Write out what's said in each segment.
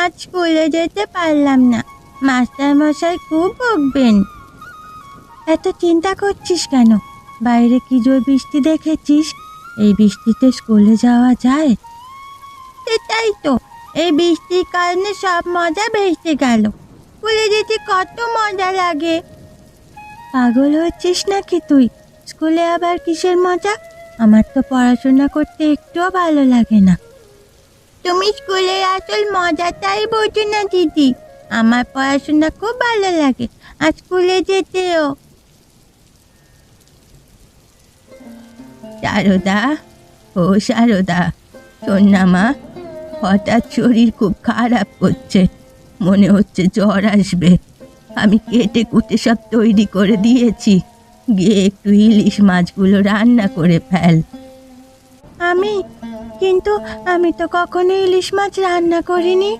আজ স্কুলে যেতে পারলাম না, মাস্টার মশাই খুব বকবেন। এত চিন্তা করছিস কেন? বাইরে কি জোর বৃষ্টি দেখেছিস? এই বৃষ্টিতে স্কুলে যাওয়া যায়? সেটাই তো, এই বৃষ্টির কারণে সব মজা ভেসে গেল। স্কুলে যেতে কত মজা লাগে। পাগল হচ্ছিস নাকি তুই? স্কুলে আবার কিসের মজা? আমার তো পড়াশোনা করতে একটুও ভালো লাগে না। তুমি স্কুলের আসল মজাটাই বোঝো না দিদি। আমার পড়াশোনা খুব ভালো লাগে, আর স্কুলে যেতেও। শারদা, ও শারদা, শোন না মা, হঠাৎ শরীর খুব খারাপ করছে, মনে হচ্ছে জ্বর আসবে। আমি কেটে কুটে সব তৈরি করে দিয়েছি, গিয়ে একটু ইলিশ মাছগুলো রান্না করে ফেল। কিন্তু আমি তো কখনো ইলিশ মাছ রান্না করিনি।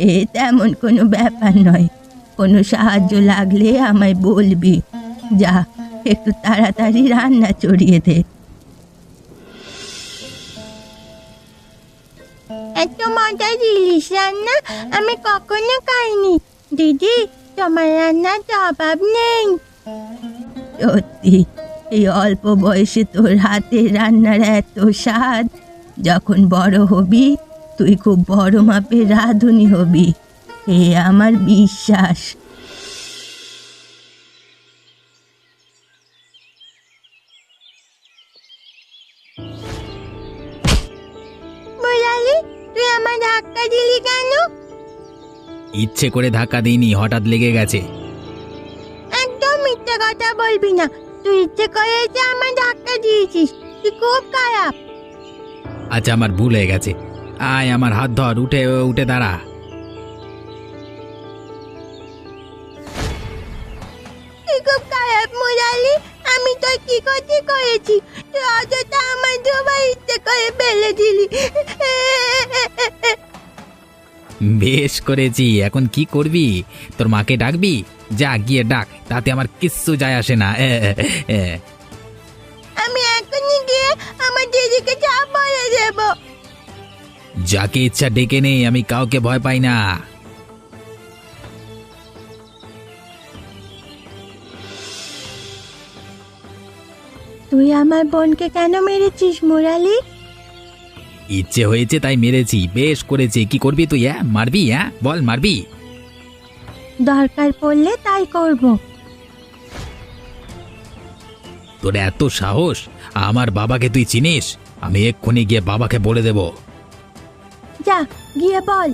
এ তেমন কোনো ব্যাপার নয়, কোনো সাহায্য লাগলে আমায় বলবি। যা, একটু তাড়াতাড়ি রান্না চড়িয়ে দে। এত মজার ইলিশ রান্না আমি কখনো খাইনি। দিদি, তোমার রান্নার জবাব নেই। সত্যি, এই অল্প বয়সে তোর হাতের রান্নার এত স্বাদ। যখন বড় হবি তুই খুব বড় মাপের রাঁধুনি হবি, এ আমার বিশ্বাস। মুরালি, তুই আমার ধাক্কা দিলি কেন? ইচ্ছে করে ধাক্কা দিইনি, হঠাৎ লেগে গেছে। একদম মিথ্যে কথা বলবি না। তুই ইচ্ছে করে আমার ধাক্কা দিয়েছিস, তুই খুব খারাপ। আচ্ছা, আমার ভুল হয়ে গেছে। আয়, আমার হাত ধর, উঠে উঠে দাঁড়া। তুই খুব খারাপ মুরালি। আমি তোর কি ক্ষতি করেছি? তুই অযথা আমার ধোবা ইচ্ছে করে ফেলে দিলি। বেশ করেছি, এখন কি করবি? তোর মাকে ডাকবি? যা, গিয়ে ডাক, তাতে আমার কিচ্ছু যায় আসে না। আমি এখনই গিয়ে আমার দিদিকে যা বলে দেব। যাকে ইচ্ছা ডেকে নে, আমি কাউকে ভয় পাই না। তুই আমার বোনকে কেন মেরেছিস মুরালি? ইচ্ছে হয়েছে তাই মেরেছি। বেশ করেছি। কি করবি তুই? মারবি? বল, মারবি? দরকার পড়লে তাই করব। তোর এত সাহস? আমার বাবাকে তুই চিনিস? আমি এক্ষুনি গিয়ে বাবাকে বলে দেব। যা, গিয়ে বল।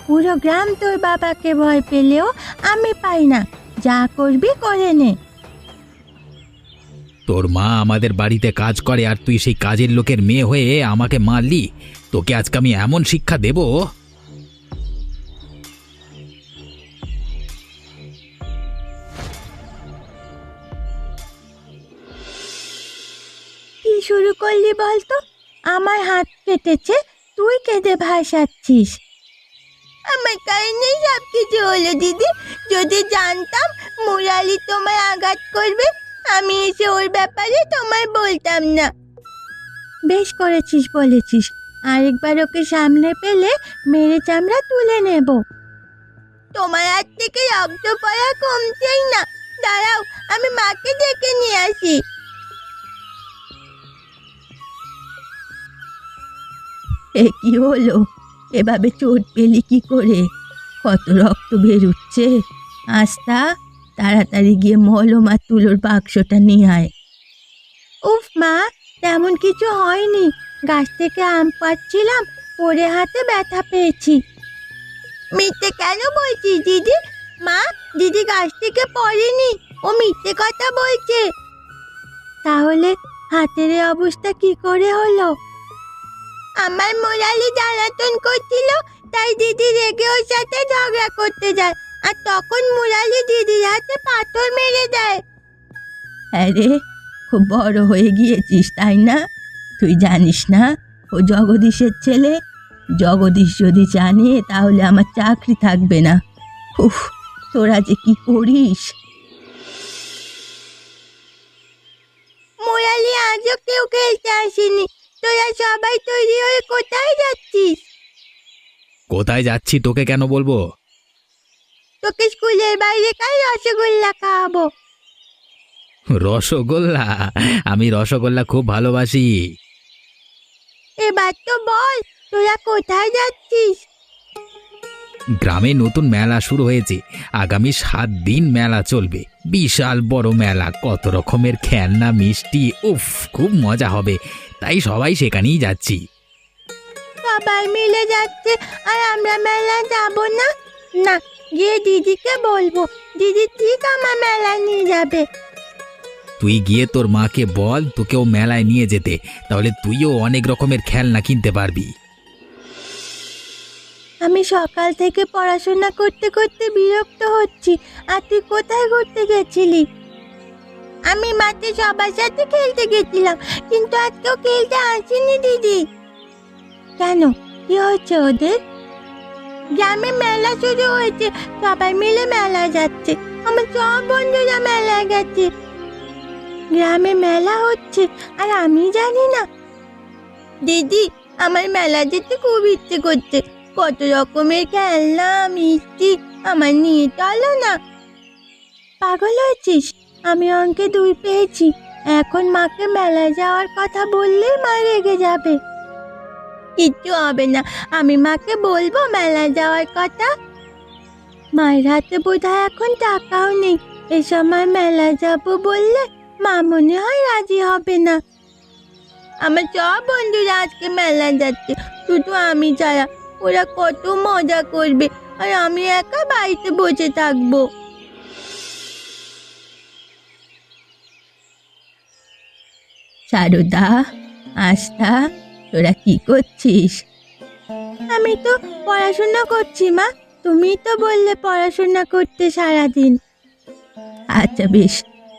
পুরো গ্রাম তোর বাবাকে ভয় পেলেও আমি পাই না। যা করবি করে নে। তোর মা আমাদের বাড়িতে কাজ করে, আর তুই সেই কাজের লোকের মেয়ে হয়ে আমাকে মারলি। তোকে আজকে আমি এমন শিক্ষা দেব। কি শুরু করলি বলতো? আমার হাত কেটেছে, তুই কেঁদে ভাসাচ্ছিস। আমার কারণেই সব কিছু হলো দিদি। যদি জানতাম মুরালি তোমায় আঘাত করবে, আমি এসে ওর ব্যাপারে তোমায় বলতাম না। বেশ করেছিস বলেছিস। আরেকবার ওকে সামনে পেলে মেরে চামড়া তুলে নেব। তোমার হাত থেকে রক্ত পড়া কমছেই না। দাঁড়াও, আমি মাকে ডেকে নিয়ে আসি। এ কি হলো? এভাবে চোট পেলি কি করে? কত রক্ত বেরুচ্ছে। আস্তা, তাড়াতাড়ি গিয়ে মলম আর তুলোর বাক্সটা নিয়ে আয়। উফ মা, তেমন কিছু হয়নি। গাছ থেকে আম পাড়ছিলাম, পড়ে হাতে ব্যথা পেয়েছি। মিথ্যে কেন বলছিস দিদি? মা, দিদি গাছ থেকে পড়েনি, ও মিথ্যে কথা বলছে। তাহলে হাতের এই অবস্থা কি করে হলো? আমার মুরালি জ্বালাতন করছিল, তাই দিদি রেগে ওর সাথে ঝগড়া করতে যায়, আর তখন মুরালি দিদির হাতে পাথর মেরে দেয়। আরে, খুব বড় হয়ে গিয়েছিস তাই না? তুই জানিস না ও জগদীশের ছেলে? জগদীশ যদি জানে তাহলে আমার চাকরি থাকবে না। উফ, তোরা যে কি করিস। মুরালি আজও কেউ খেলতে আসেনি। তোরা সবাই তৈরি হয়ে কোথায় যাচ্ছিস? কোথায় যাচ্ছি তোকে কেন বলবো? তোকে স্কুলের বাইরে কাল রসগোল্লা খাওয়াবো। রসগোল্লা? আমি রসগোল্লা খুব ভালোবাসি। এবার তো বল, তোরা কোথায় যাচ্ছিস? গ্রামে নতুন মেলা শুরু হয়েছে। আগামী 7 দিন মেলা চলবে। বিশাল বড় মেলা, কত রকমের খেলনা, মিষ্টি, উফ, খুব মজা হবে। তাই সবাই সেখানেই যাচ্ছি। সবাই মিলে যাচ্ছে আর আমরা মেলা যাব না? না, গিয়ে দিদিকে বলবো, দিদি ঠিক আমার মেলায় নিয়ে যাবে। তুই গিয়ে তোর মাকে বল তোকেও মেলায় নিয়ে যেতে, তাহলে তুইও অনেক রকমের খেলনা কিনতে পারবি। আমি সকাল থেকে পড়াশোনা করতে করতে বিরক্ত হচ্ছি। আর তুই কোথায় ঘুরতে গেছিলি? আমি মাঠে সবার সাথে খেলতে গেছিলাম, কিন্তু আজকেও খেলতে আসেনি দিদি। কেন, কি হচ্ছে ওদের? গ্রামে মেলা শুরু হয়েছে, সবাই মিলে মেলায় যাচ্ছে। আমার সব বন্ধুরা মেলায় গেছে। গ্রামে মেলা হচ্ছে আর আমি জানি না? দিদি, আমার মেলা যেতে খুব ইচ্ছে করছে। কত রকমের খেলনা, মিষ্টি, আমার নিয়ে চলো না। পাগল হয়েছিস? আমি অঙ্কে 2 পেয়েছি। এখন মাকে মেলায় যাওয়ার কথা বললেই মা রেগে যাবে। কিচ্ছু হবে না, আমি মাকে বলবো মেলায় যাওয়ার কথা। মায়ের হাতে বোধহয় এখন টাকাও নেই। এ সময় মেলায় যাবো বললে মা মনে হয় রাজি হবে না। আমার সব বন্ধুরা আজকে মেলায় যাচ্ছে, শুধু আমি ছাড়া। ওরা কত মজা করবে আর আমি একা বাড়িতে বসে থাকবো। সারদা, আস্থা, তোরা কি করছিস? আমি তো পড়াশোনা করছি মা। তুমি তো বললে পড়াশোনা করতে সারাদিন। আচ্ছা বেশ,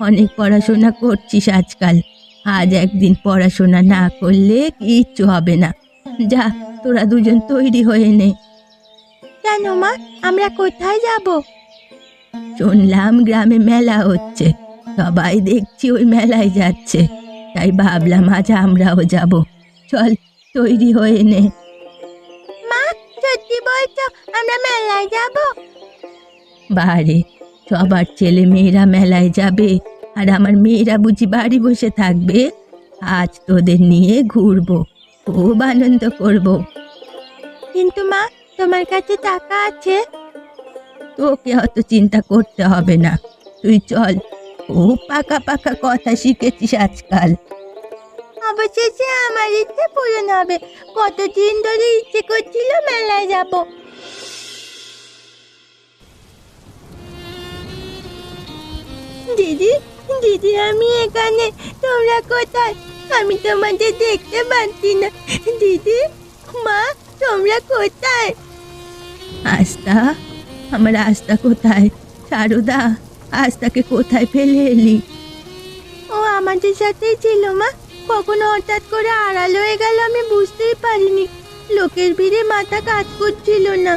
অনেক পড়াশোনা করছিস আজকাল। আজ একদিন পড়াশোনা না করলে কিচ্ছু হবে না। যা, তোরা দুজন তৈরি হয়ে নে। কেন মা, আমরা কোথায় যাব? শুনলাম গ্রামে মেলা হচ্ছে, সবাই দেখছি ওই মেলায় যাচ্ছে। তাই ভাবলাম আজ আমরাও যাব। চল, তৈরি হয়ে নে। মা, সত্যি বলছো আমরা মেলায় যাব? বারে, সবার ছেলে মেয়েরা মেলায় যাবে আর আমার মেয়েরা বুঝি বাড়ি বসে থাকবে? আজ তোদের নিয়ে ঘুরবো, খুব আনন্দ করব। কিন্তু মা, তোমার কাছে টাকা আছে? তোকে অত চিন্তা করতে হবে না, তুই চল। খুব পাকা পাকা কথা শিখেছিস আজকাল। অবশেষে আমার ইচ্ছে পূরণ হবে। কতদিন ধরে ইচ্ছে করছিল মেলায় যাব। দিদি, দিদি, আমি এখানে, তোমরা কোথায়? আমি তোমাদের দেখতে পাচ্ছি না। দিদি, মা, তোমরা কোথায়? আস্থা, আমার আস্থা কোথায়? সারদা, আস্তাকে কোথায় ফেলে এলি? ও আমাদের সাথেই ছিল মা। কখনো হঠাৎ করে আড়াল হয়ে গেল আমি বুঝতেই পারিনি। লোকের ভিড়ে মাথা কাজ করছিল না।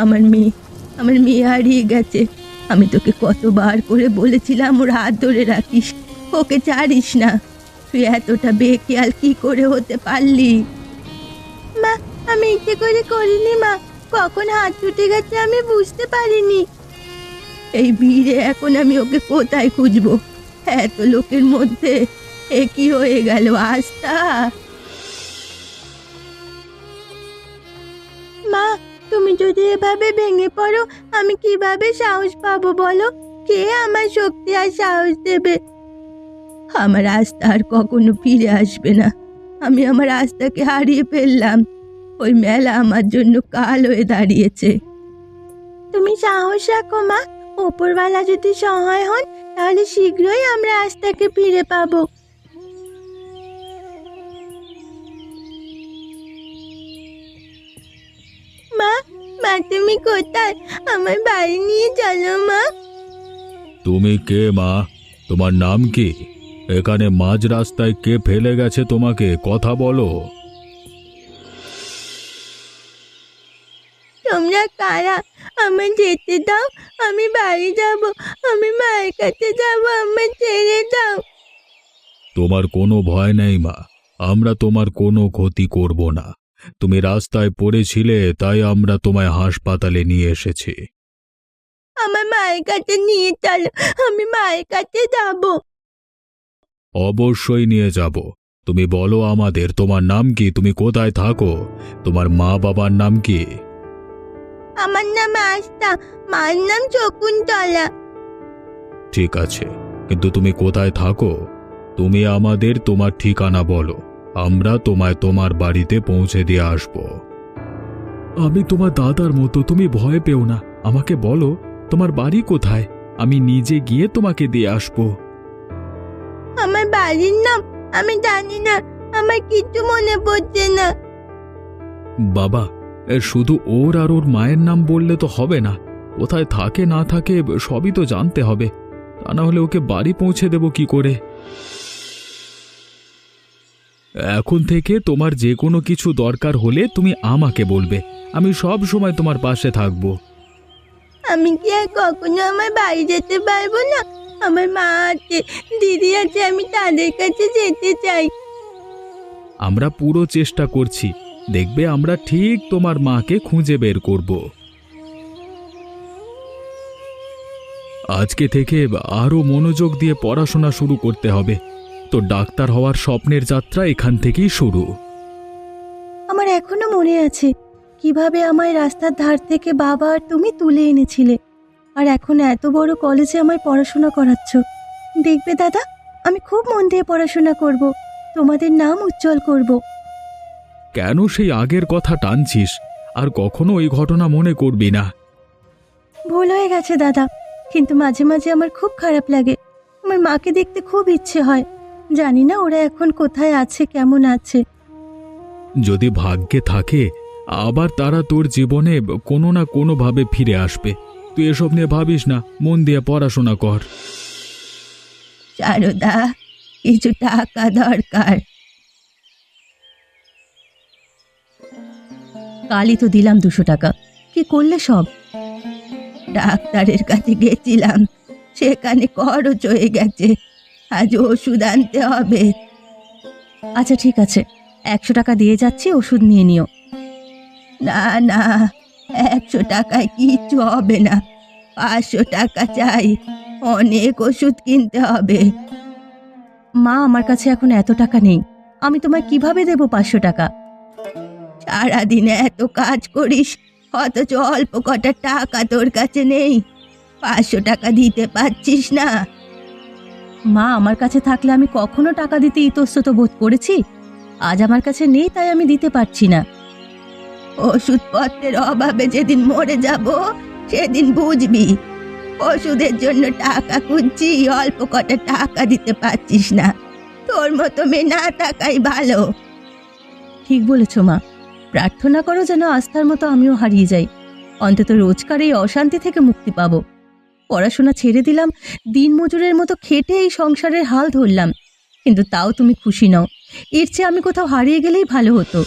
আমার মেয়ে হারিয়ে গেছে। আমি তোকে কতবার করে বলেছিলাম ওর হাত ধরে রাখিস, ওকে ছাড়িস না। তুই এতটা বেখেয়াল কি করে হতে পারলি? মা, আমি ইচ্ছে করে করিনি মা। কখন হাত ছুটে গেছে আমি বুঝতে পারিনি। এই ভিড়ে এখন আমি ওকে কোথায় খুঁজবো? এত লোকের মধ্যে এ কি হয়ে গেল আস্থা? মা, তুমি যদি এভাবে ভেঙে পড়ো আমি কিভাবে সাহস পাবো বলো? কে আমার শক্তি আর সাহস দেবে? আমার আস্থা আর কখনো ফিরে আসবে না। আমি আমার আস্থাকে হারিয়ে ফেললাম। ওই মেলা আমার জন্য কাল হয়ে দাঁড়িয়েছে। তুমি সাহস রাখো মা। ওপরওয়ালা যদি সহায় হন তাহলে শীঘ্রই আমরা আস্থাকে ফিরে পাবো। মা, মা, তুমি কোথায়? আমার বাড়ি নিয়ে চলো মা। তুমি কে মা? তোমার নাম কি? এখানে মাঝ রাস্তায় কে ফেলে গেছে তোমাকে? কথা বলো। তোমরা কারা? আমার যেতে দাও, আমি বাড়ি যাব। আমি মায়ের কাছে যাব, আমার ছেড়ে দাও। তোমার কোনো ভয় নেই মা, আমরা তোমার কোনো ক্ষতি করব না। তুমি রাস্তায় পড়েছিলে, তাই আমরা তোমায় হাসপাতালে নিয়ে এসেছি। আমার মায়ের কাছে নিয়ে চলো, আমি মায়ের কাছে যাব। অবশ্যই নিয়ে যাব। তুমি বলো আমাদের, তোমার নাম কি, তুমি কোথায় থাকো, তোমার মা বাবার নাম কি? আমার নাম আস্থা, মার নাম শকুন্তলা। ঠিক আছে, কিন্তু তুমি কোথায় থাকো? তুমি আমাদের তোমার ঠিকানা বলো, আমরা তোমায় তোমার বাড়িতে পৌঁছে দিয়ে আসব। আমি তোমার দাদার মতো, তুমি ভয় পেও না। আমাকে বলো তোমার বাড়ি কোথায়, আমি নিজে গিয়ে তোমাকে দিয়ে আসব। আমার বাড়ির নাম আমি জানি না, আমার কিছু মনে পড়ছে না। বাবা, শুধু ওর আর ওর মায়ের নাম বললে তো হবে না, কোথায় থাকে না থাকে সবই তো জানতে হবে, তা না হলে ওকে বাড়ি পৌঁছে দেব কি করে? এখন থেকে তোমার যে কোনো কিছু দরকার হলে তুমি আমাকে বলবে, আমি সব সময় তোমার পাশে থাকব। আমি কি আর কখনো আমার বাড়ি যেতে পারবো না? আমার মা আছে, দিদি আছে, আমি তাদের কাছে যেতে চাই। আমরা পুরো চেষ্টা করছি, দেখবে আমরা ঠিক তোমার মাকে খুঁজে বের করব। আজকে থেকে আরো মনোযোগ দিয়ে পড়াশোনা শুরু করতে হবে। তো ডাক্তার হওয়ার স্বপ্নের যাত্রা এখান থেকেই শুরু। আমার এখনো মনে আছে কিভাবে আমায় রাস্তার ধার থেকে বাবা আর তুমি তুলে এনেছিলে, আর এখন এত বড় কলেজে আমায় পড়াশোনা করাচ্ছ। দেখবে দাদা, আমি খুব মন দিয়ে পড়াশোনা করব, তোমাদের নাম উজ্জ্বল করব। কেন সেই আগের কথা টানছিস? আর কখনো ওই ঘটনা মনে করবি না। ভুল হয়ে গেছে দাদা, কিন্তু মাঝে মাঝে আমার খুব খারাপ লাগে। আমার মাকে দেখতে খুব ইচ্ছে হয়। জানি না ওরা এখন কোথায় আছে, কেমন আছে। যদি ভাগ্যে থাকে আবার তারা তোর জীবনে কোনো না কোনোভাবে ফিরে আসবে। তুই এসব নিয়ে ভাবিস না, মন দিয়ে পড়াশোনা কর। শারদা, কিছু টাকা দরকার। কালই তো দিলাম 200 টাকা, কি করলে সব? ডাক্তারের কাছে গেছিলাম, সেখানে খরচ হয়ে গেছে, আজ ওষুধ আনতে হবে। আচ্ছা ঠিক আছে, 100 টাকা দিয়ে যাচ্ছি, ওষুধ নিয়ে নিও। না না, 100 টাকায় কিচ্ছু হবে না, 500 টাকা চাই, অনেক ওষুধ কিনতে হবে। মা, আমার কাছে এখন এত টাকা নেই, আমি তোমায় কিভাবে দেব 500 টাকা? সারাদিনে এত কাজ করিস, অথচ অল্প কটা টাকা তোর কাছে নেই, 500 টাকা দিতে পারছিস না? মা, আমার কাছে থাকলে আমি কখনো টাকা দিতে ইতস্তত বোধ করেছি? আজ আমার কাছে নেই, তাই আমি দিতে পারছি না। ওষুধপত্রের অভাবে যেদিন মরে যাব সেদিন বুঝবি। ওষুধের জন্য টাকা খুঁজছি, অল্প কটা টাকা দিতে পারছিস না। তোর মতো মেয়ে না থাকাই ভালো। ঠিক বলেছ মা, প্রার্থনা করো যেন আস্থার মতো আমিও হারিয়ে যাই, অন্তত রোজকার এই অশান্তি থেকে মুক্তি পাবো। পড়াশোনা ছেড়ে দিলাম, দিনমজুরের মতো খেটে এই সংসারের হাল ধরলাম, কিন্তু তাও তুমি খুশি নও। এর চেয়ে আমি কোথাও হারিয়ে গেলেই ভালো হতো।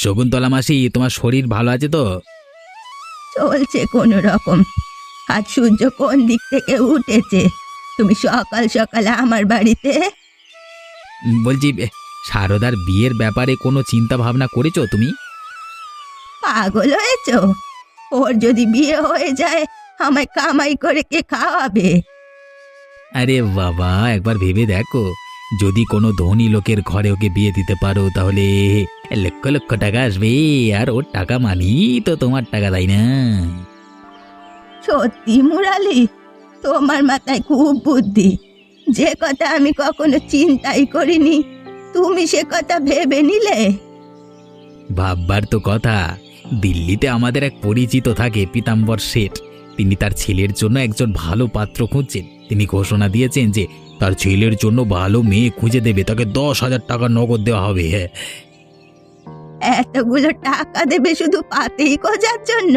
শকুন্তলা মাসি, তোমার শরীর ভালো আছে তো? চলছে কোনো রকম। আজ সূর্য কোন দিক থেকে উঠেছে, তুমি সকাল সকাল আমার বাড়িতে? বলছি, শারদার বিয়ের ব্যাপারে কোনো চিন্তা ভাবনা করেছো তুমি? পাগল হয়েছ? ওর যদি বিয়ে হয়ে যায়, আমায় কামাই করে কে খাওয়াবে? আরে বাবা, একবার ভেবে দেখো, যদি কোনো ধনী লোকের ঘরে ওকে বিয়ে দিতে পারো তাহলে লক্ষ লক্ষ টাকা আসবে, আর ওর টাকা মানি তো তোমার টাকা, তাই না? সত্যি মুরালি, তোমার মাথায় খুব বুদ্ধি। যে কথা আমি কখনো চিন্তাই করিনি, তুমি সে কথা ভেবে নিলে। ভাববার তো কথা। দিল্লিতে আমাদের এক পরিচিত থাকে, পীতাম্বর শেঠ। তিনি তার ছেলের জন্য একজন ভালো পাত্র খুঁজছেন। তিনি ঘোষণা দিয়েছেন যে তার ছেলের জন্য ভালো মেয়ে খুঁজে দেবে, তাকে 10,000 টাকা নগদ দেওয়া হবে। হ্যাঁ, এতগুলো টাকা দেবে শুধু পাতেই খোঁজার জন্য?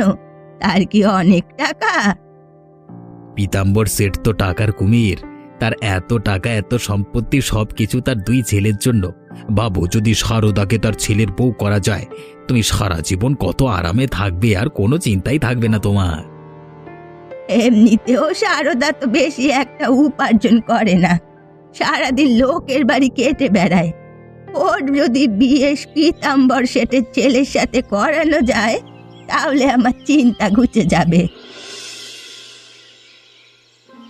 তার কি অনেক টাকা? পীতাম্বর শেঠ তো টাকার কুমির। তার এত টাকা, এত সম্পত্তি, সবকিছু তার 2 ছেলের জন্য। ভাবো, যদি শারদাকে তার ছেলের বউ করা যায়, তুমি সারা জীবন কত আরামে থাকবে, আর কোনো চিন্তাই থাকবে না তোমার। এমনিতেও সারদা তো বেশি একটা উপার্জন করে না, সারাদিন লোকের বাড়ি কেটে বেড়ায়। ওর যদি বিয়ে পীতাম্বর শেঠের ছেলের সাথে করানো যায় তাহলে আমার চিন্তা ঘুচে যাবে।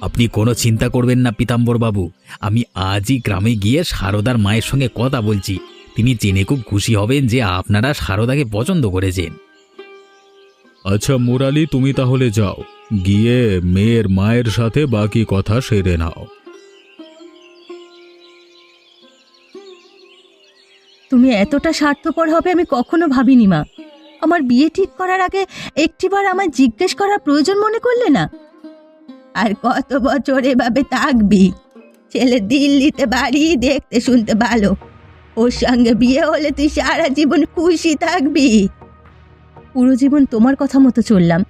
আপনি কোনো চিন্তা করবেন না পীতাম্বর বাবু, আমি আজই গ্রামে গিয়ে সারদার মায়ের সঙ্গে কথা বলছি। তিনি জেনে খুব খুশি হবেন যে আপনারা সারদাকে পছন্দ করেছেন। আচ্ছা মুরালি, তুমি তাহলে যাও, গিয়ে মেয়ের মায়ের সাথে বাকি কথা সেরে নাও। তুমি এতটা স্বার্থপর হবে আমি কখনো ভাবিনি মা। আমার বিয়ে ঠিক করার আগে একটিবার আমায় জিজ্ঞেস করার প্রয়োজন মনে করলে না? আর কত বছর এভাবে থাকবি? ছেলে দিল্লিতে বাড়ি, দেখতে শুনতে ভালো, ওর সঙ্গে বিয়ে হলে তুই সারা জীবন খুশি থাকবি? পুরো জীবন তোমার কথা মতো চললাম,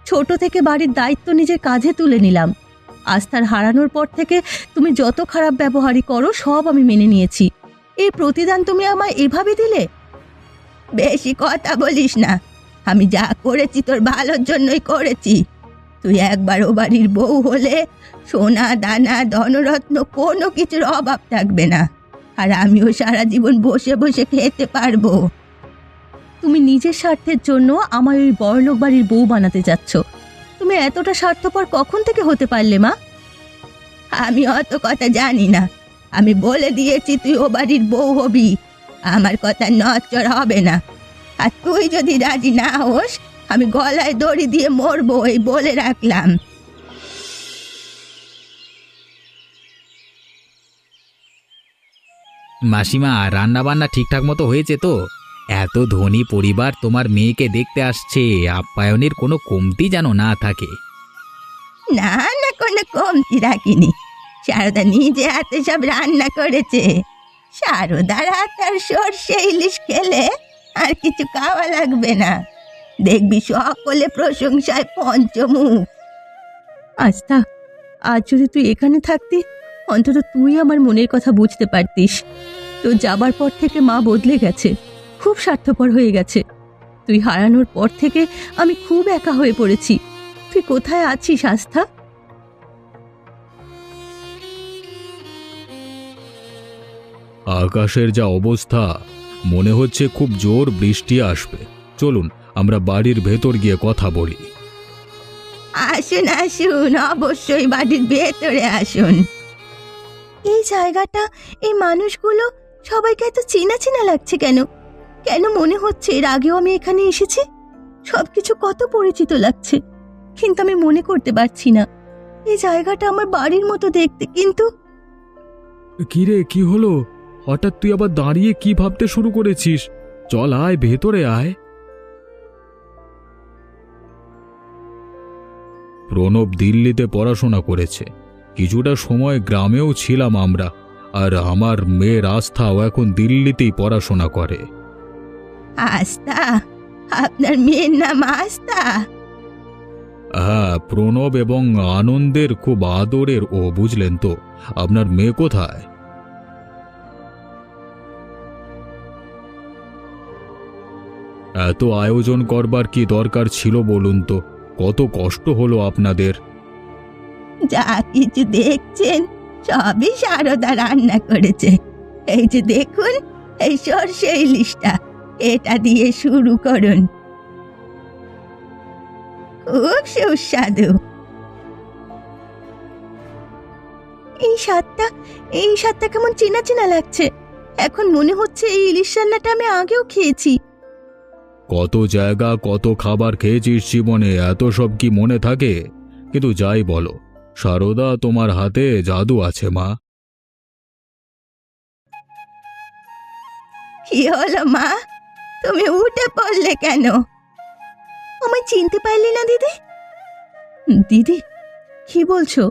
ছোট থেকে বাড়ির দায়িত্ব নিজের কাঁধে তুলে নিলাম। আস্থার হারানোর পর থেকে তুমি যত খারাপ ব্যবহারই করো সব আমি মেনে নিয়েছি। এই প্রতিদান তুমি আমায় এভাবে দিলে? বেশি কথা বলিস না, আমি যা করেছি তোর ভালোর জন্যই করেছি। তুই একবার ও বাড়ির বউ হলে সোনা দানা ধনরত্ন কোনো কিছুর অভাব থাকবে না, আর আমিও সারা জীবন বসে বসে খেতে পারবো। তুমি নিজের স্বার্থের জন্য আমার ওই বড়লোক বাড়ির বউ বানাতে যাচ্ছ। তুমি এতটা স্বার্থপর কখন থেকে হতে পারলে মা? আমি অত কথা জানি না, আমি বলে দিয়েছি তুই ও বাড়ির বউ হবি, আমার কথা নড়চড় হবে না। আর তুই যদি রাজি না হোস আমি গলায় দড়ি দিয়ে মরবো, এই বলে রাখলাম। মাসিমা, রান্না বান্না ঠিকঠাক মতো হয়েছে তো? এত ধনী পরিবার তোমার মেয়েকে দেখতে আসছে, আপ্যায়নের কোনো কমতি যেন না থাকে। না না, কোনো কমতি রাখিনি। সারদা নিজে হাতে সব রান্না করেছে। সারদার হাত আর সর্ষে ইলিশ খেলে আর কিছু খাওয়া লাগবে না, দেখবি সকলে প্রশংসায় পঞ্চমুখ। আস্থা, আজ যদি তুই এখানে থাকতি অন্তত তুই আমার মনের কথা বুঝতে পারতিস। তো যাবার পর থেকে মা বদলে গেছে, খুব স্বার্থপর হয়ে গেছে। তুই হারানোর পর থেকে আমি খুব একা হয়ে পড়েছি। তুই কোথায় আছিস আস্থা? আকাশের যা অবস্থা, মনে হচ্ছে খুব জোর বৃষ্টি আসবে। চলুন আমরা বাড়ির ভেতর গিয়ে কথা বলি। আসুন আসুন, অবশ্যই বাড়ির ভেতরে আসুন। এই জায়গাটা, এই মানুষগুলো সবাইকে এত চেনা চেনা লাগছে কেন? কেন মনে হচ্ছে এর আগেও আমি এখানে এসেছি? সবকিছু কত পরিচিত লাগছে, কিন্তু আমি মনে করতে পারছি না। এই জায়গাটা আমার বাড়ির মতো দেখতে, কিন্তু কিরে, কি হলো? হঠাৎ তুই আবার দাঁড়িয়ে কি ভাবতে শুরু করেছিস? চল আয়, ভেতরে আয়। প্রণব দিল্লিতে পড়াশোনা করেছে, কিছুটা সময় গ্রামেও ছিলাম আমরা, আর আমার মেয়ের আস্থাও এখন দিল্লিতেই পড়াশোনা করে। আস্থা? আপনার মেয়ের নাম আস্থা? হ্যাঁ, প্রণব এবং আনন্দের খুব আদরের ও, বুঝলেন তো। আপনার মেয়ে কোথায়? এত আয়োজন করবার কি দরকার ছিল বলুন তো? কত কষ্ট হলো আপনাদের। যা কিছু দেখছেন সবই সারদা রান্না করেছে। এই যে দেখুন, এই সর্ষে ইলিশটা, এটা দিয়ে শুরু করুন, খুব সুস্বাদু। এই স্বাদটা কেমন চেনা চেনা লাগছে। এখন মনে হচ্ছে এই ইলিশ রান্নাটা আমি আগেও খেয়েছি। কত জায়গা, কত খাবার খেয়েছিস জীবনে, এত সব কি মনে থাকে? কিন্তু যাই বলো, সারদা তোমার হাতে জাদু আছে মা। কি হলো মা, তুমি উঠে পড়লে কেন? আমায় চিনতে পারলি না দিদি? দিদি, কি বলছো?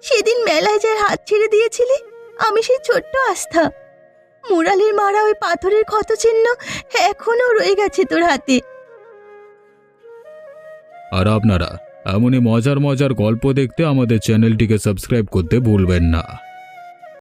সেদিন মেলায় যার হাত ছেড়ে দিয়েছিলি, আমি সেই ছোট্ট আস্থা। মুরালির মারা ওই পাথরের ক্ষতচিহ্ন এখনো রয়ে গেছে তোর হাতে। আর আপনারা এমনই মজার মজার গল্প দেখতে আমাদের চ্যানেলটিকে সাবস্ক্রাইব করতে ভুলবেন না।